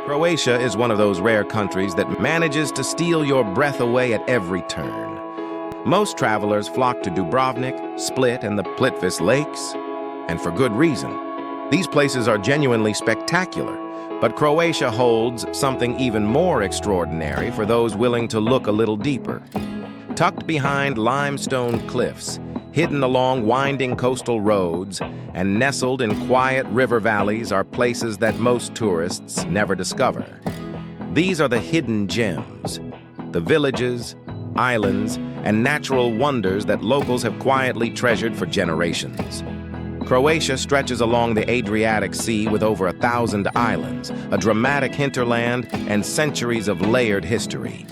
Croatia is one of those rare countries that manages to steal your breath away at every turn. Most travelers flock to Dubrovnik, Split, and the Plitvice Lakes, and for good reason. These places are genuinely spectacular, but Croatia holds something even more extraordinary for those willing to look a little deeper. Tucked behind limestone cliffs, hidden along winding coastal roads, and nestled in quiet river valleys are places that most tourists never discover. These are the hidden gems, the villages, islands, and natural wonders that locals have quietly treasured for generations. Croatia stretches along the Adriatic Sea with over 1,000 islands, a dramatic hinterland, and centuries of layered history.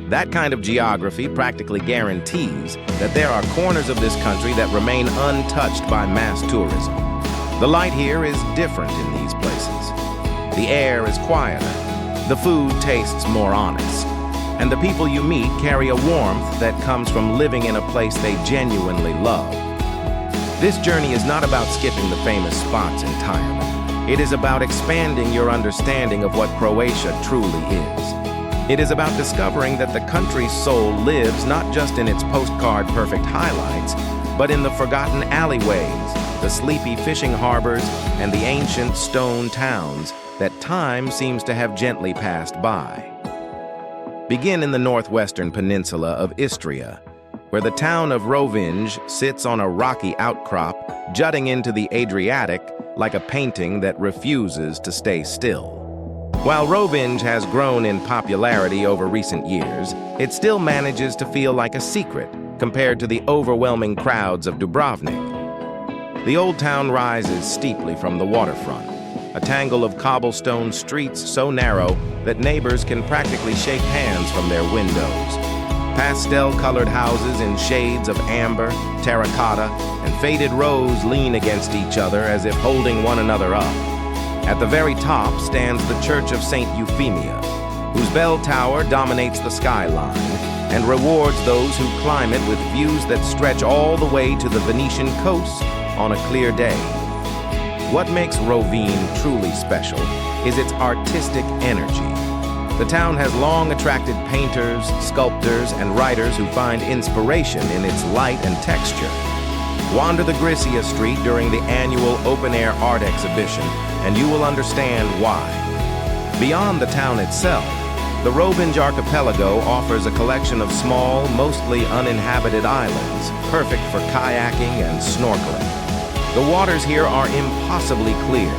That kind of geography practically guarantees that there are corners of this country that remain untouched by mass tourism. The light here is different in these places. The air is quieter, the food tastes more honest, and the people you meet carry a warmth that comes from living in a place they genuinely love. This journey is not about skipping the famous spots entirely. It is about expanding your understanding of what Croatia truly is. It is about discovering that the country's soul lives not just in its postcard-perfect highlights, but in the forgotten alleyways, the sleepy fishing harbors, and the ancient stone towns that time seems to have gently passed by. Begin in the northwestern peninsula of Istria, where the town of Rovinj sits on a rocky outcrop, jutting into the Adriatic like a painting that refuses to stay still. While Rovinj has grown in popularity over recent years, it still manages to feel like a secret compared to the overwhelming crowds of Dubrovnik. The old town rises steeply from the waterfront, a tangle of cobblestone streets so narrow that neighbors can practically shake hands from their windows. Pastel-colored houses in shades of amber, terracotta, and faded rose lean against each other as if holding one another up. At the very top stands the Church of St. Euphemia, whose bell tower dominates the skyline and rewards those who climb it with views that stretch all the way to the Venetian coast on a clear day. What makes Rovinj truly special is its artistic energy. The town has long attracted painters, sculptors, and writers who find inspiration in its light and texture. Wander the Grisia Street during the annual open-air art exhibition, and you will understand why. Beyond the town itself, the Rovinj archipelago offers a collection of small, mostly uninhabited islands, perfect for kayaking and snorkeling. The waters here are impossibly clear,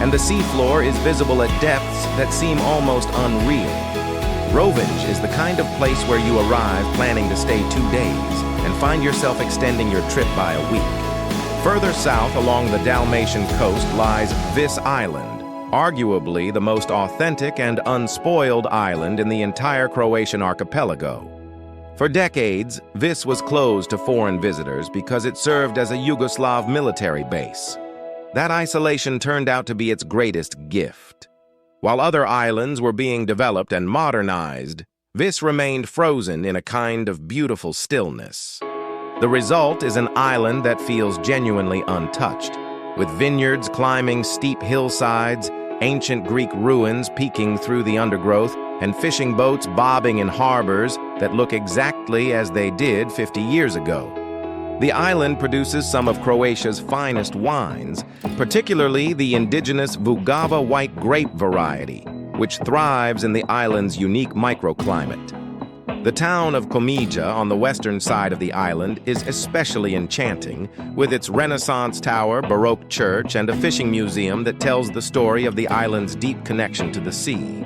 and the seafloor is visible at depths that seem almost unreal. Rovinj is the kind of place where you arrive planning to stay 2 days and find yourself extending your trip by a week. Further south along the Dalmatian coast lies Vis Island, arguably the most authentic and unspoiled island in the entire Croatian archipelago. For decades, Vis was closed to foreign visitors because it served as a Yugoslav military base. That isolation turned out to be its greatest gift. While other islands were being developed and modernized, Vis remained frozen in a kind of beautiful stillness. The result is an island that feels genuinely untouched, with vineyards climbing steep hillsides, ancient Greek ruins peeking through the undergrowth, and fishing boats bobbing in harbors that look exactly as they did 50 years ago. The island produces some of Croatia's finest wines, particularly the indigenous Vugava white grape variety, which thrives in the island's unique microclimate. The town of Komija on the western side of the island is especially enchanting, with its Renaissance tower, Baroque church, and a fishing museum that tells the story of the island's deep connection to the sea.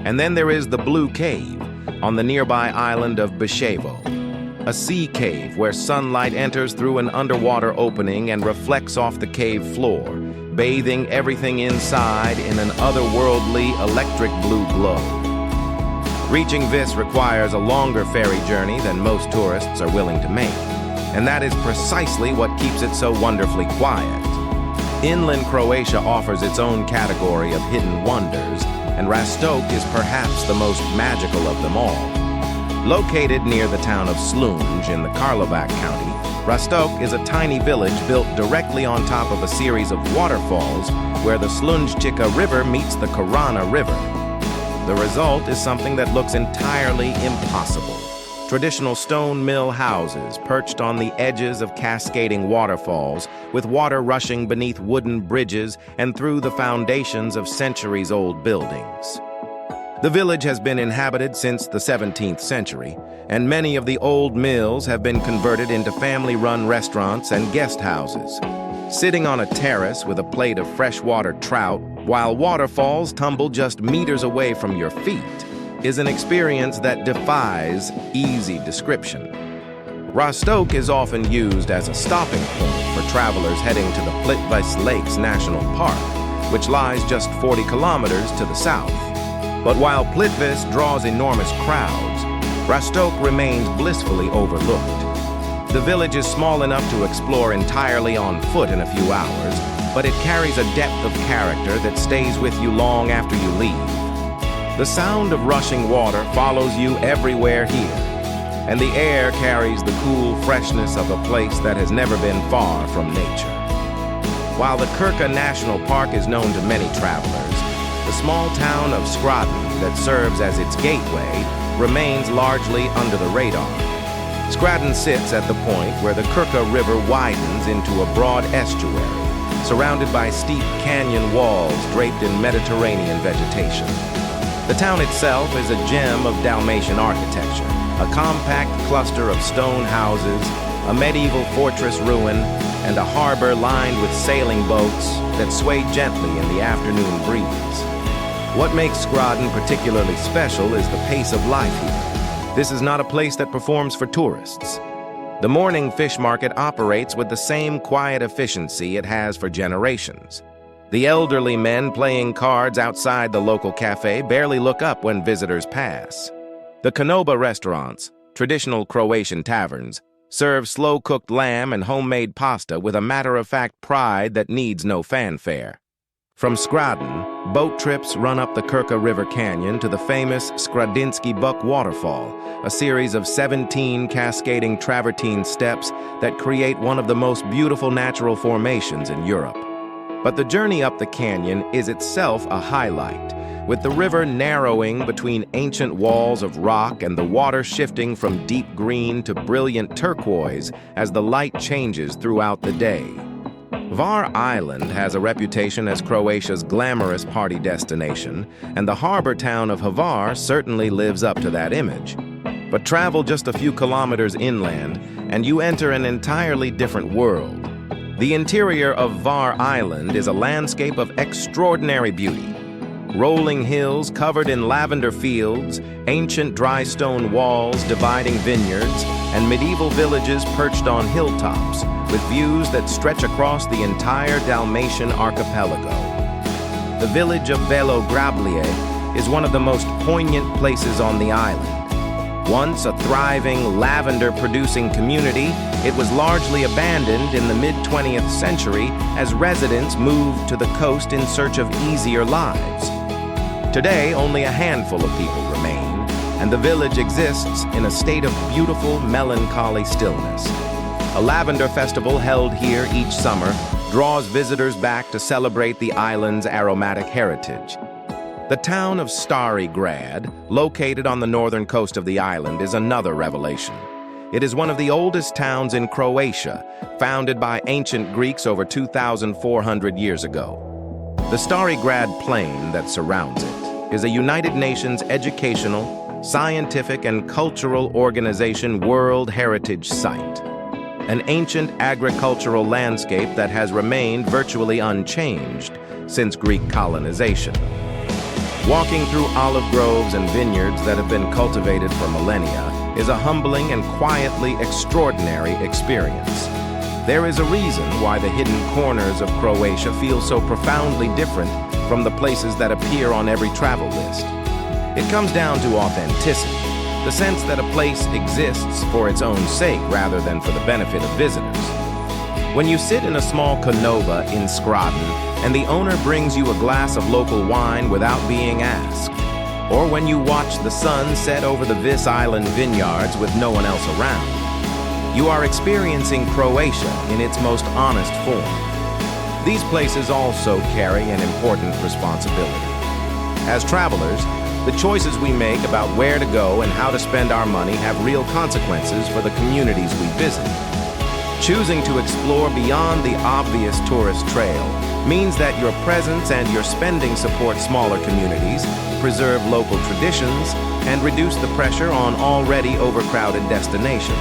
And then there is the Blue Cave on the nearby island of Bishevo, a sea cave where sunlight enters through an underwater opening and reflects off the cave floor, bathing everything inside in an otherworldly electric blue glow. Reaching Vis requires a longer ferry journey than most tourists are willing to make, and that is precisely what keeps it so wonderfully quiet. Inland Croatia offers its own category of hidden wonders, and Rastok is perhaps the most magical of them all. Located near the town of Slunj in the Karlovac County, Rastok is a tiny village built directly on top of a series of waterfalls where the Slunjčica River meets the Korana River. The result is something that looks entirely impossible. Traditional stone mill houses perched on the edges of cascading waterfalls, with water rushing beneath wooden bridges and through the foundations of centuries-old buildings. The village has been inhabited since the 17th century, and many of the old mills have been converted into family-run restaurants and guest houses. Sitting on a terrace with a plate of freshwater trout, while waterfalls tumble just meters away from your feet, is an experience that defies easy description. Rostok is often used as a stopping point for travelers heading to the Plitvice Lakes National Park, which lies just 40 kilometers to the south. But while Plitvice draws enormous crowds, Rostok remains blissfully overlooked. The village is small enough to explore entirely on foot in a few hours, but it carries a depth of character that stays with you long after you leave. The sound of rushing water follows you everywhere here, and the air carries the cool freshness of a place that has never been far from nature. While the Krka National Park is known to many travelers, the small town of Skradden that serves as its gateway remains largely under the radar. Skradden sits at the point where the Krka River widens into a broad estuary, surrounded by steep canyon walls draped in Mediterranean vegetation. The town itself is a gem of Dalmatian architecture, a compact cluster of stone houses, a medieval fortress ruin, and a harbor lined with sailing boats that sway gently in the afternoon breeze. What makes Skradden particularly special is the pace of life here. This is not a place that performs for tourists. The morning fish market operates with the same quiet efficiency it has for generations. The elderly men playing cards outside the local cafe barely look up when visitors pass. The Konoba restaurants, traditional Croatian taverns, serve slow-cooked lamb and homemade pasta with a matter-of-fact pride that needs no fanfare. From Skradden, boat trips run up the Krka River Canyon to the famous Skradinsky Buck Waterfall, a series of 17 cascading travertine steps that create one of the most beautiful natural formations in Europe. But the journey up the canyon is itself a highlight, with the river narrowing between ancient walls of rock and the water shifting from deep green to brilliant turquoise as the light changes throughout the day. Hvar Island has a reputation as Croatia's glamorous party destination, and the harbor town of Hvar certainly lives up to that image. But travel just a few kilometers inland, and you enter an entirely different world. The interior of Hvar Island is a landscape of extraordinary beauty. Rolling hills covered in lavender fields, ancient dry stone walls dividing vineyards, and medieval villages perched on hilltops, with views that stretch across the entire Dalmatian archipelago. The village of Belograblje is one of the most poignant places on the island. Once a thriving, lavender-producing community, it was largely abandoned in the mid-20th century as residents moved to the coast in search of easier lives. Today, only a handful of people remain, and the village exists in a state of beautiful, melancholy stillness. A lavender festival held here each summer draws visitors back to celebrate the island's aromatic heritage. The town of Stari Grad, located on the northern coast of the island, is another revelation. It is one of the oldest towns in Croatia, founded by ancient Greeks over 2,400 years ago. The Stari Grad plain that surrounds it is a United Nations educational, scientific, and cultural organization World Heritage Site, an ancient agricultural landscape that has remained virtually unchanged since Greek colonization. Walking through olive groves and vineyards that have been cultivated for millennia is a humbling and quietly extraordinary experience. There is a reason why the hidden corners of Croatia feel so profoundly different from the places that appear on every travel list. It comes down to authenticity, the sense that a place exists for its own sake rather than for the benefit of visitors. When you sit in a small Konoba in Skradden and the owner brings you a glass of local wine without being asked, or when you watch the sun set over the Vis Island vineyards with no one else around, you are experiencing Croatia in its most honest form. These places also carry an important responsibility. As travelers, the choices we make about where to go and how to spend our money have real consequences for the communities we visit. Choosing to explore beyond the obvious tourist trail means that your presence and your spending support smaller communities, preserve local traditions, and reduce the pressure on already overcrowded destinations.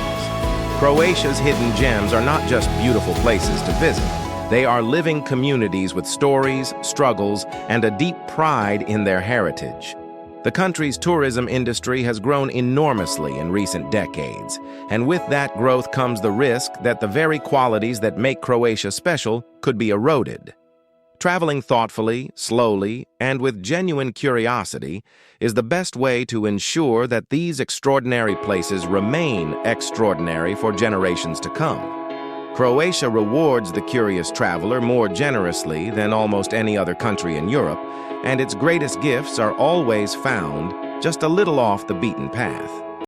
Croatia's hidden gems are not just beautiful places to visit. They are living communities with stories, struggles, and a deep pride in their heritage. The country's tourism industry has grown enormously in recent decades, and with that growth comes the risk that the very qualities that make Croatia special could be eroded. Traveling thoughtfully, slowly, and with genuine curiosity is the best way to ensure that these extraordinary places remain extraordinary for generations to come. Croatia rewards the curious traveler more generously than almost any other country in Europe, and its greatest gifts are always found just a little off the beaten path.